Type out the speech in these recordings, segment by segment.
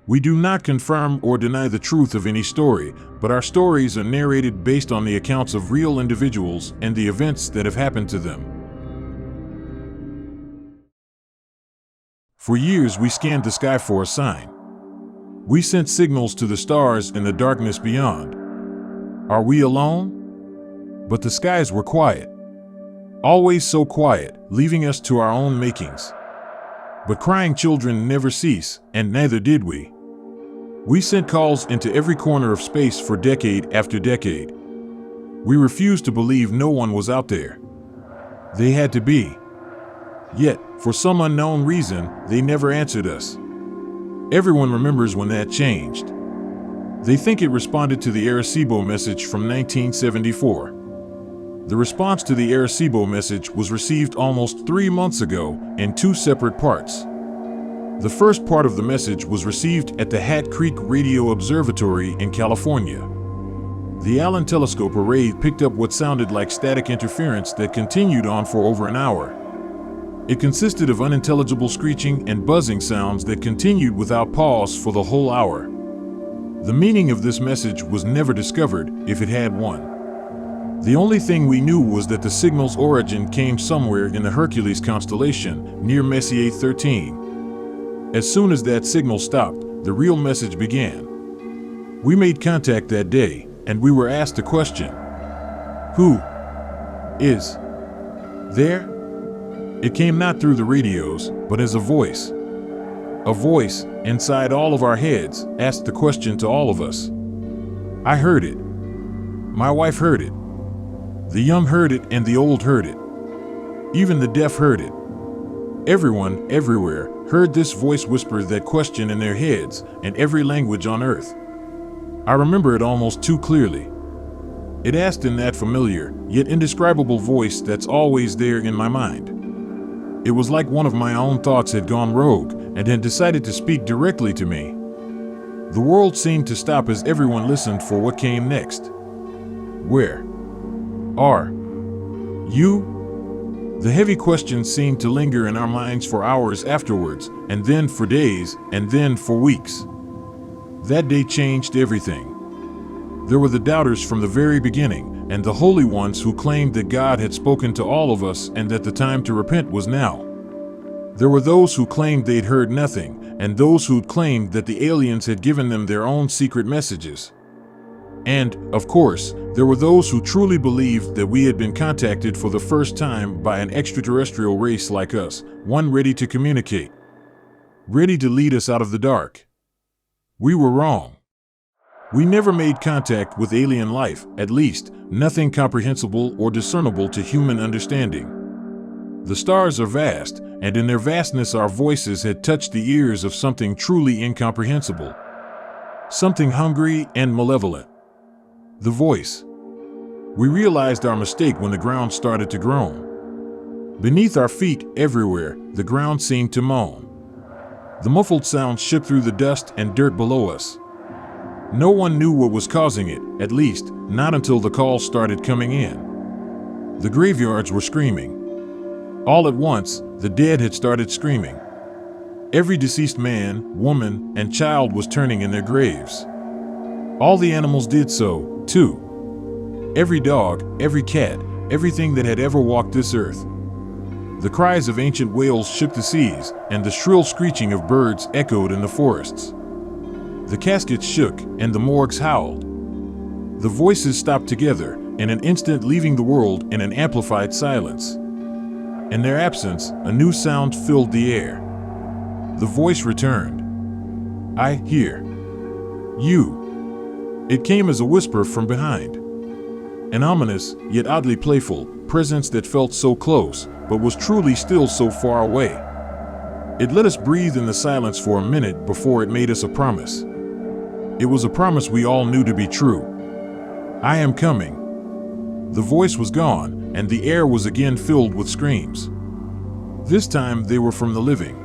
We do not confirm or deny the truth of any story, but our stories are narrated based on the accounts of real individuals and the events that have happened to them. For years, we scanned the sky for a sign. We sent signals to the stars in the darkness beyond. Are we alone? But the skies were quiet. Always so quiet, leaving us to our own makings. But crying children never cease, and neither did we. We sent calls into every corner of space for decade after decade. We refused to believe no one was out there. They had to be. Yet, for some unknown reason, they never answered us. Everyone remembers when that changed. They think it responded to the Arecibo message from 1974. The response to the Arecibo message was received almost 3 months ago in 2 separate parts. The first part of the message was received at the Hat Creek Radio Observatory in California. The Allen telescope array picked up what sounded like static interference that continued on for over an hour. It consisted of unintelligible screeching and buzzing sounds that continued without pause for the whole hour. The meaning of this message was never discovered, if it had one. The only thing we knew was that the signal's origin came somewhere in the Hercules constellation, near Messier 13. As soon as that signal stopped, the real message began. We made contact that day, and we were asked a question. Who is there? It came not through the radios, but as a voice. A voice, inside all of our heads, asked the question to all of us. I heard it. My wife heard it. The young heard it and the old heard it. Even the deaf heard it. Everyone, everywhere, heard this voice whisper that question in their heads, in every language on earth. I remember it almost too clearly. It asked in that familiar, yet indescribable voice that's always there in my mind. It was like one of my own thoughts had gone rogue and had decided to speak directly to me. The world seemed to stop as everyone listened for what came next. Where are you? The heavy question seemed to linger in our minds for hours afterwards, and then for days, and then for weeks. That day changed everything. There were the doubters from the very beginning, and the holy ones who claimed that God had spoken to all of us and that the time to repent was now. There were those who claimed they'd heard nothing, and those who'd claimed that the aliens had given them their own secret messages. And, of course, there were those who truly believed that we had been contacted for the first time by an extraterrestrial race like us, one ready to communicate, ready to lead us out of the dark. We were wrong. We never made contact with alien life, at least, nothing comprehensible or discernible to human understanding. The stars are vast, and in their vastness our voices had touched the ears of something truly incomprehensible. Something hungry and malevolent. The voice. We realized our mistake when the ground started to groan. Beneath our feet, everywhere, the ground seemed to moan. The muffled sound shook through the dust and dirt below us. No one knew what was causing it, at least, not until the calls started coming in. The graveyards were screaming. All at once, the dead had started screaming. Every deceased man, woman, and child was turning in their graves. All the animals did so, too. Every dog, every cat, everything that had ever walked this earth. The cries of ancient whales shook the seas, and the shrill screeching of birds echoed in the forests. The caskets shook, and the morgues howled. The voices stopped together, in an instant leaving the world in an amplified silence. In their absence, a new sound filled the air. The voice returned. I hear you. It came as a whisper from behind. An ominous, yet oddly playful, presence that felt so close, but was truly still so far away. It let us breathe in the silence for a minute before it made us a promise. It was a promise we all knew to be true. I am coming. The voice was gone, and the air was again filled with screams. This time they were from the living.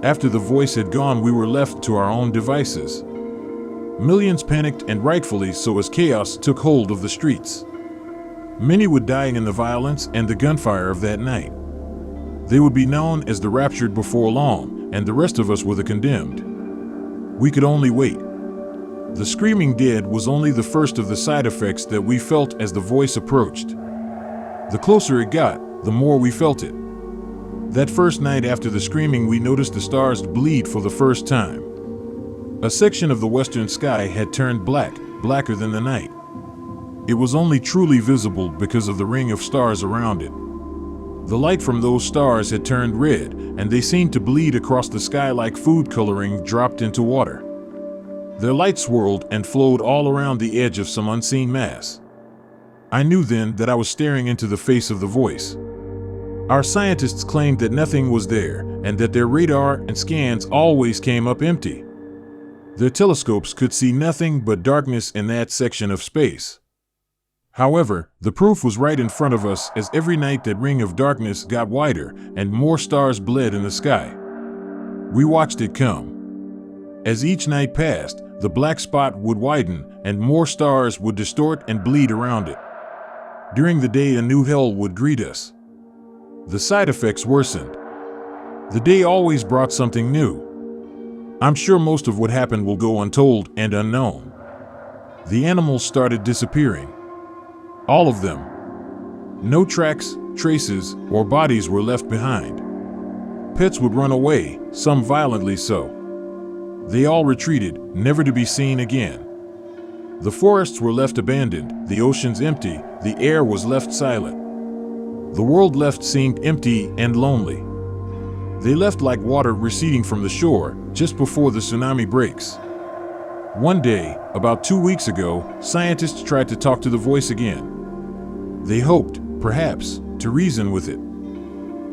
After the voice had gone, we were left to our own devices. Millions panicked, and rightfully so, as chaos took hold of the streets. Many would die in the violence and the gunfire of that night. They would be known as the raptured before long, and the rest of us were the condemned. We could only wait. The screaming dead was only the first of the side effects that we felt as the voice approached. The closer it got, the more we felt it. That first night after the screaming, we noticed the stars bleed for the first time. A section of the western sky had turned black, blacker than the night. It was only truly visible because of the ring of stars around it. The light from those stars had turned red, and they seemed to bleed across the sky like food coloring dropped into water. Their light swirled and flowed all around the edge of some unseen mass. I knew then that I was staring into the face of the voice. Our scientists claimed that nothing was there, and that their radar and scans always came up empty. Their telescopes could see nothing but darkness in that section of space. However, the proof was right in front of us, as every night that ring of darkness got wider and more stars bled in the sky. We watched it come. As each night passed, the black spot would widen and more stars would distort and bleed around it. During the day, a new hell would greet us. The side effects worsened. The day always brought something new. I'm sure most of what happened will go untold and unknown. The animals started disappearing. All of them. No tracks, traces, or bodies were left behind. Pets would run away, some violently so. They all retreated, never to be seen again. The forests were left abandoned, the oceans empty, the air was left silent. The world left seemed empty and lonely. They left like water receding from the shore just before the tsunami breaks. One day, about 2 weeks ago, scientists tried to talk to the voice again. They hoped, perhaps, to reason with it.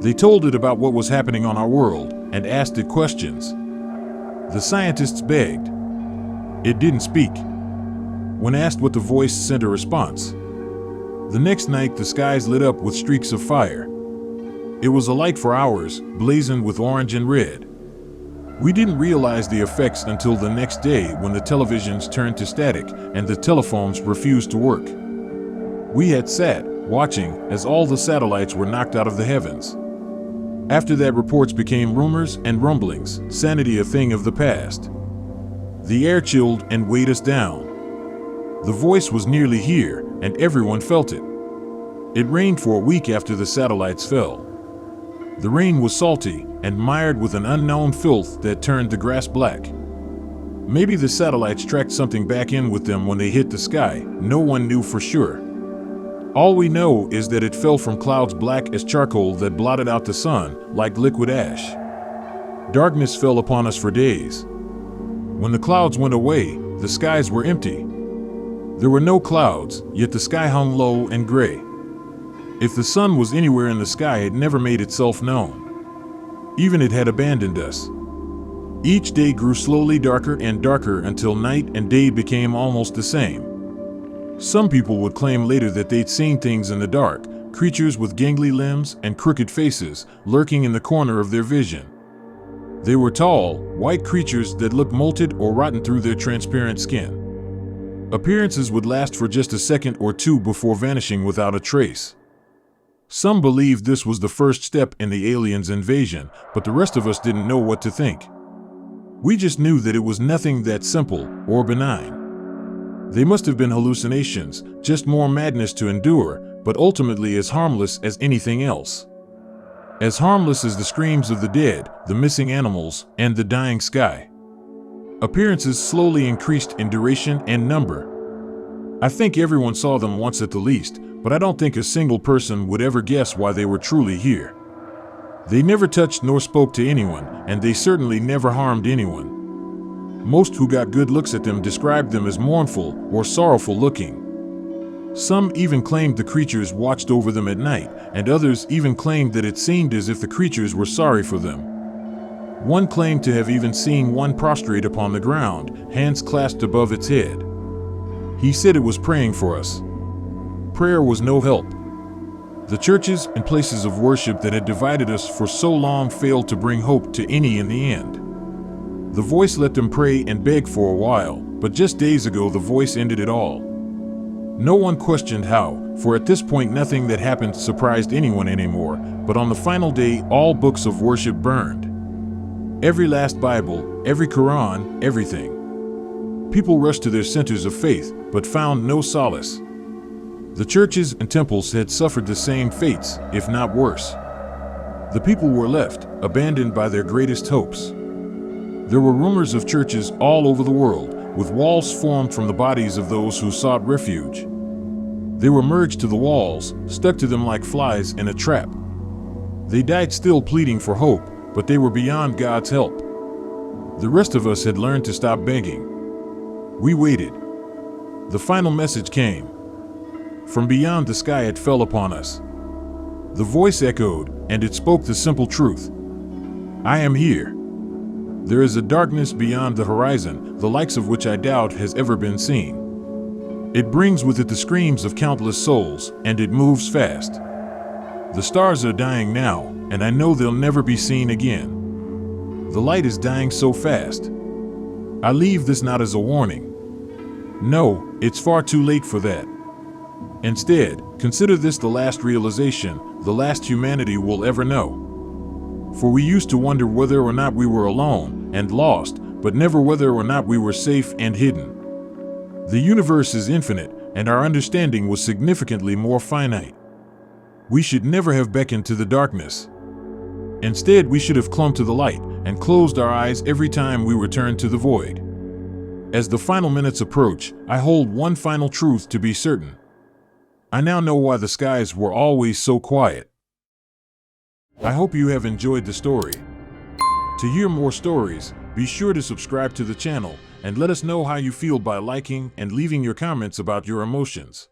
They told it about what was happening on our world and asked it questions. The scientists begged. It didn't speak. When asked what the voice sent a response. The next night the skies lit up with streaks of fire. It was alight for hours, blazoned with orange and red. We didn't realize the effects until the next day when the televisions turned to static and the telephones refused to work. We had sat, watching, as all the satellites were knocked out of the heavens. After that, reports became rumors and rumblings, sanity a thing of the past. The air chilled and weighed us down. The voice was nearly here, and everyone felt it. It rained for a week after the satellites fell. The rain was salty and mired with an unknown filth that turned the grass black. Maybe the satellites tracked something back in with them when they hit the sky. No one knew for sure. All we know is that it fell from clouds black as charcoal that blotted out the sun like liquid ash. Darkness fell upon us for days. When the clouds went away, the skies were empty. There were no clouds, yet the sky hung low and gray. If the sun was anywhere in the sky, it never made itself known. Even it had abandoned us. Each day grew slowly darker and darker until night and day became almost the same. Some people would claim later that they'd seen things in the dark, creatures with gangly limbs and crooked faces lurking in the corner of their vision. They were tall, white creatures that looked molted or rotten through their transparent skin. Appearances would last for just a second or two before vanishing without a trace. Some believed this was the first step in the aliens' invasion, but the rest of us didn't know what to think. We just knew that it was nothing that simple or benign. They must have been hallucinations, just more madness to endure, but ultimately as harmless as anything else. As harmless as the screams of the dead, the missing animals, and the dying sky. Appearances slowly increased in duration and number. I think everyone saw them once at the least, but I don't think a single person would ever guess why they were truly here. They never touched nor spoke to anyone, and they certainly never harmed anyone. Most who got good looks at them described them as mournful or sorrowful looking. Some even claimed the creatures watched over them at night, and others even claimed that it seemed as if the creatures were sorry for them. One claimed to have even seen one prostrate upon the ground, hands clasped above its head. He said it was praying for us. Prayer was no help. The churches and places of worship that had divided us for so long failed to bring hope to any in the end. The voice let them pray and beg for a while, but just days ago the voice ended it all. No one questioned how, for at this point nothing that happened surprised anyone anymore, but on the final day all books of worship burned. Every last Bible, every Quran, everything. People rushed to their centers of faith, but found no solace. The churches and temples had suffered the same fates, if not worse. The people were left, abandoned by their greatest hopes. There were rumors of churches all over the world, with walls formed from the bodies of those who sought refuge. They were merged to the walls, stuck to them like flies in a trap. They died still pleading for hope, but they were beyond God's help. The rest of us had learned to stop begging. We waited. The final message came. From beyond the sky it fell upon us. The voice echoed, and it spoke the simple truth. I am here. There is a darkness beyond the horizon, the likes of which I doubt has ever been seen. It brings with it the screams of countless souls, and it moves fast. The stars are dying now, and I know they'll never be seen again. The light is dying so fast. I leave this not as a warning. No, it's far too late for that. Instead, consider this the last realization, the last humanity will ever know. For we used to wonder whether or not we were alone and lost, but never whether or not we were safe and hidden. The universe is infinite, and our understanding was significantly more finite. We should never have beckoned to the darkness. Instead, we should have clung to the light and closed our eyes every time we returned to the void. As the final minutes approach, I hold one final truth to be certain. I now know why the skies were always so quiet. I hope you have enjoyed the story. To hear more stories, be sure to subscribe to the channel and let us know how you feel by liking and leaving your comments about your emotions.